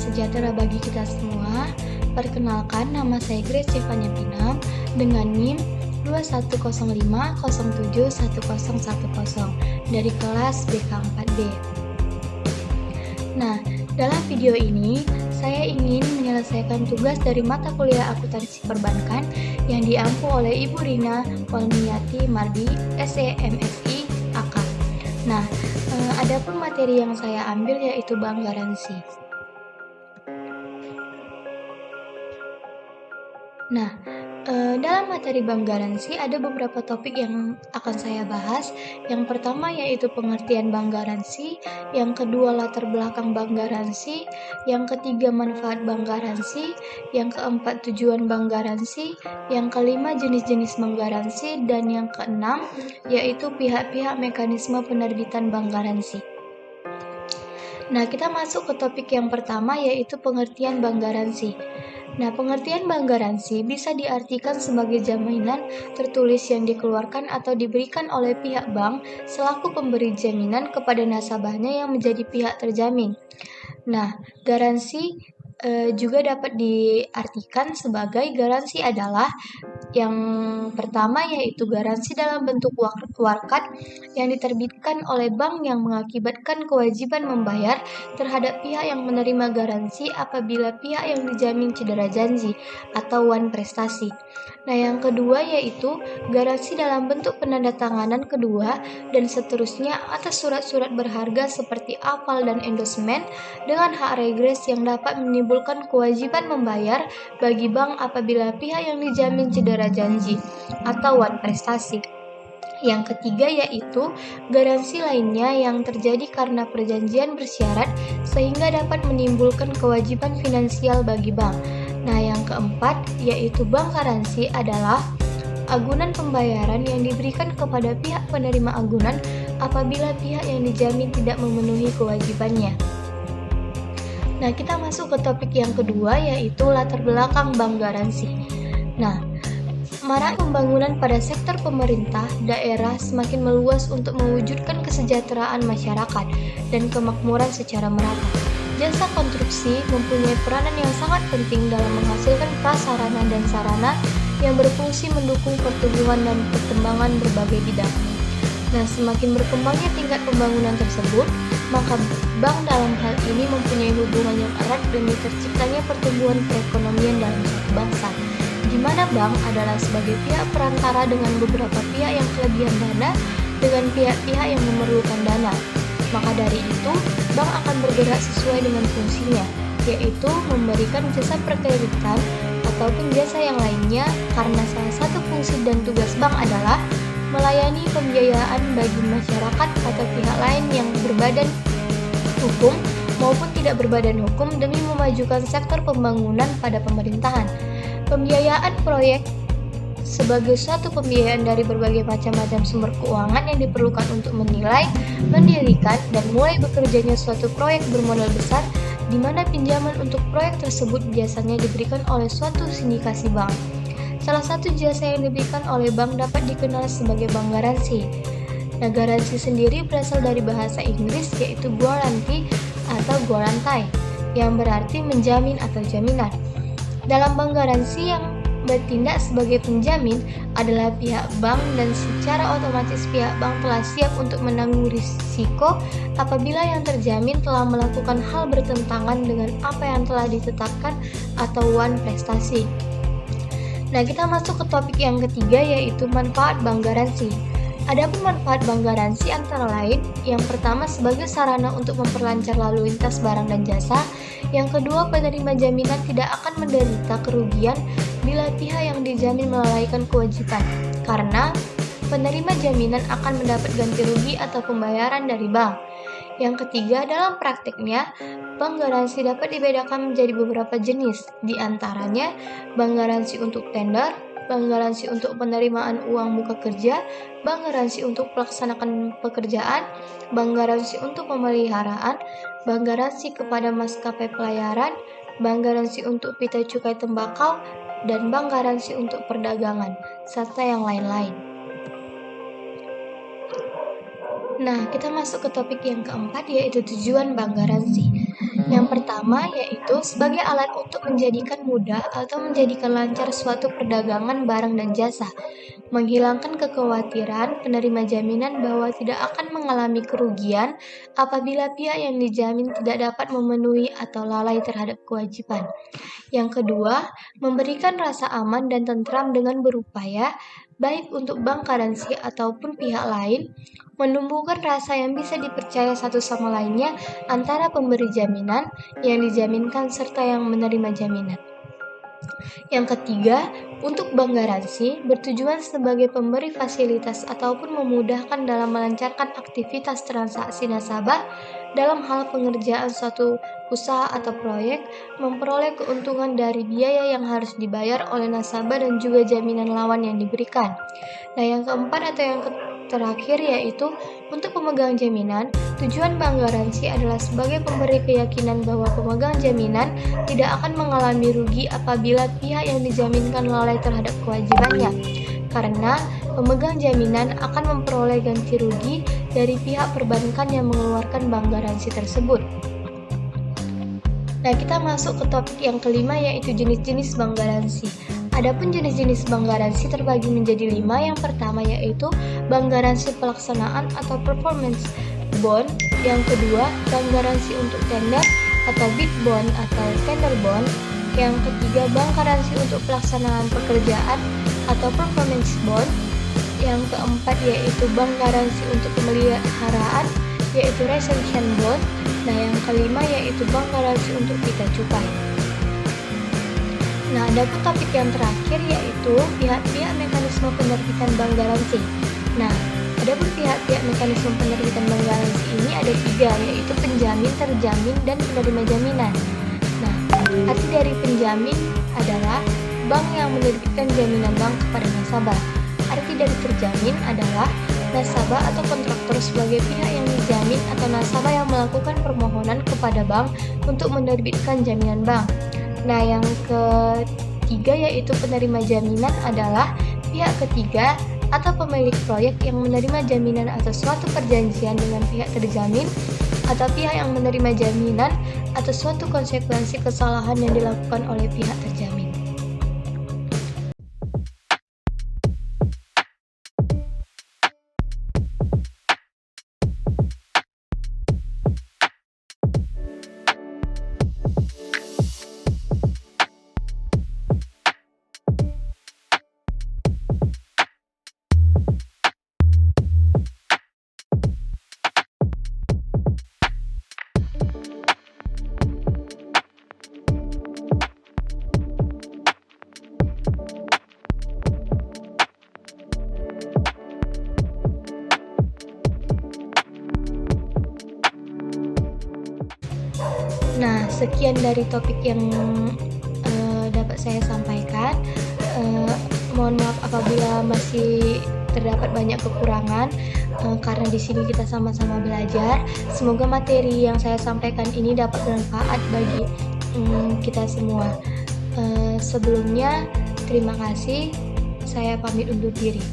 sejahtera bagi kita semua. Perkenalkan, nama saya Grace Stefania Pinam dengan NIM 2105071010 dari kelas BK4B. Nah, dalam video ini saya ingin menyelesaikan tugas dari mata kuliah akuntansi perbankan yang diampu oleh Ibu Rina Walmiati Mardi, SE MSI AK. Nah, adapun materi yang saya ambil yaitu bank garansi. Nah, dalam materi bank garansi ada beberapa topik yang akan saya bahas. Yang pertama yaitu pengertian bank garansi, yang kedua latar belakang bank garansi, yang ketiga manfaat bank garansi, yang keempat tujuan bank garansi, yang kelima jenis-jenis bank garansi, dan yang keenam yaitu pihak-pihak mekanisme penerbitan bank garansi. Nah, kita masuk ke topik yang pertama yaitu pengertian bank garansi. Nah, pengertian bank garansi bisa diartikan sebagai jaminan tertulis yang dikeluarkan atau diberikan oleh pihak bank selaku pemberi jaminan kepada nasabahnya yang menjadi pihak terjamin. Nah, garansi juga dapat diartikan sebagai garansi adalah yang pertama yaitu garansi dalam bentuk warkat yang diterbitkan oleh bank yang mengakibatkan kewajiban membayar terhadap pihak yang menerima garansi apabila pihak yang dijamin cedera janji atau wan prestasi. Nah, yang kedua yaitu garansi dalam bentuk penandatanganan kedua dan seterusnya atas surat-surat berharga seperti aval dan endorsement dengan hak regres yang dapat menimbulkan kewajiban membayar bagi bank apabila pihak yang dijamin cedera janji atau wan prestasi. Yang ketiga yaitu garansi lainnya yang terjadi karena perjanjian bersyarat sehingga dapat menimbulkan kewajiban finansial bagi bank. Nah, yang keempat yaitu bank garansi adalah agunan pembayaran yang diberikan kepada pihak penerima agunan apabila pihak yang dijamin tidak memenuhi kewajibannya. Nah, kita masuk ke topik yang kedua yaitu latar belakang bank garansi. Nah, marak pembangunan pada sektor pemerintah daerah semakin meluas untuk mewujudkan kesejahteraan masyarakat dan kemakmuran secara merata. Jasa konstruksi mempunyai peranan yang sangat penting dalam menghasilkan prasarana dan sarana yang berfungsi mendukung pertumbuhan dan perkembangan berbagai bidang. Nah, semakin berkembangnya tingkat pembangunan tersebut, maka bank dalam hal ini mempunyai hubungan yang erat demi terciptanya pertumbuhan perekonomian dalam suatu bangsa, di mana bank adalah sebagai pihak perantara dengan beberapa pihak yang kelebihan dana dengan pihak-pihak yang memerlukan dana. Maka dari itu, bank akan bergerak sesuai dengan fungsinya, yaitu memberikan jasa perkreditan ataupun jasa yang lainnya, karena salah satu fungsi dan tugas bank adalah melayani pembiayaan bagi masyarakat atau pihak lain yang berbadan hukum maupun tidak berbadan hukum demi memajukan sektor pembangunan pada pemerintahan. Pembiayaan proyek sebagai suatu pembiayaan dari berbagai macam-macam sumber keuangan yang diperlukan untuk menilai, mendirikan, dan mulai bekerjanya suatu proyek bermodal besar, di mana pinjaman untuk proyek tersebut biasanya diberikan oleh suatu sindikasi bank. Salah satu jasa yang diberikan oleh bank dapat dikenal sebagai bank garansi. Nah, garansi sendiri berasal dari bahasa Inggris yaitu guarantee atau guaranty, yang berarti menjamin atau jaminan. Dalam bank garansi yang bertindak sebagai penjamin adalah pihak bank dan secara otomatis pihak bank telah siap untuk menanggung risiko apabila yang terjamin telah melakukan hal bertentangan dengan apa yang telah ditetapkan atau wan prestasi. Nah, kita masuk ke topik yang ketiga yaitu manfaat bank garansi. Adapun manfaat bank garansi antara lain, yang pertama sebagai sarana untuk memperlancar lalu lintas barang dan jasa, yang kedua penerima jaminan tidak akan menderita kerugian bila pihak yang dijamin melalaikan kewajiban, karena penerima jaminan akan mendapat ganti rugi atau pembayaran dari bank. Yang ketiga, dalam prakteknya, bank garansi dapat dibedakan menjadi beberapa jenis, di antaranya bank garansi untuk tender, bank garansi untuk penerimaan uang muka kerja, bank garansi untuk pelaksanaan pekerjaan, bank garansi untuk pemeliharaan, bank garansi kepada maskapai pelayaran, bank garansi untuk pita cukai tembakau, dan bank garansi untuk perdagangan, serta yang lain-lain. Nah, kita masuk ke topik yang keempat yaitu tujuan bank garansi. Yang pertama yaitu sebagai alat untuk menjadikan mudah atau menjadikan lancar suatu perdagangan barang dan jasa, menghilangkan kekhawatiran penerima jaminan bahwa tidak akan mengalami kerugian apabila pihak yang dijamin tidak dapat memenuhi atau lalai terhadap kewajiban. Yang kedua, memberikan rasa aman dan tentram dengan berupaya, baik untuk bank garansi ataupun pihak lain, menumbuhkan rasa yang bisa dipercaya satu sama lainnya antara pemberi jaminan, yang dijaminkan, serta yang menerima jaminan. Yang ketiga, untuk bank garansi bertujuan sebagai pemberi fasilitas ataupun memudahkan dalam melancarkan aktivitas transaksi nasabah dalam hal pengerjaan suatu usaha atau proyek, memperoleh keuntungan dari biaya yang harus dibayar oleh nasabah dan juga jaminan lawan yang diberikan. Nah, yang keempat atau yang terakhir yaitu untuk pemegang jaminan, tujuan bank garansi adalah sebagai pemberi keyakinan bahwa pemegang jaminan tidak akan mengalami rugi apabila pihak yang dijaminkan lalai terhadap kewajibannya, karena pemegang jaminan akan memperoleh ganti rugi dari pihak perbankan yang mengeluarkan bank garansi tersebut. Nah, kita masuk ke topik yang kelima yaitu jenis-jenis bank garansi. Adapun jenis-jenis bank garansi terbagi menjadi 5. Yang pertama yaitu bank garansi pelaksanaan atau performance bond. Yang kedua, bank garansi untuk tender atau bid bond atau tender bond. Yang ketiga, bank garansi untuk pelaksanaan pekerjaan atau performance bond. Yang keempat yaitu bank garansi untuk pemeliharaan yaitu retention bond. Nah, yang kelima yaitu bank garansi untuk kita cukai. Nah, adapun topik yang terakhir yaitu pihak-pihak mekanisme penerbitan bank garansi. Nah, adapun pihak-pihak mekanisme penerbitan bank garansi ini ada 3, yaitu penjamin, terjamin, dan penerima jaminan. Nah, arti dari penjamin adalah bank yang menerbitkan jaminan bank kepada nasabah. Arti dari terjamin adalah nasabah atau kontraktor sebagai pihak yang dijamin atau nasabah yang melakukan permohonan kepada bank untuk menerbitkan jaminan bank. Nah, yang ketiga yaitu penerima jaminan adalah pihak ketiga atau pemilik proyek yang menerima jaminan atas suatu perjanjian dengan pihak terjamin atau pihak yang menerima jaminan atas suatu konsekuensi kesalahan yang dilakukan oleh pihak terjamin. Nah, sekian dari topik yang dapat saya sampaikan. Mohon maaf apabila masih terdapat banyak kekurangan, karena di sini kita sama-sama belajar. Semoga materi yang saya sampaikan ini dapat bermanfaat bagi kita semua. Sebelumnya, terima kasih. Saya pamit undur diri.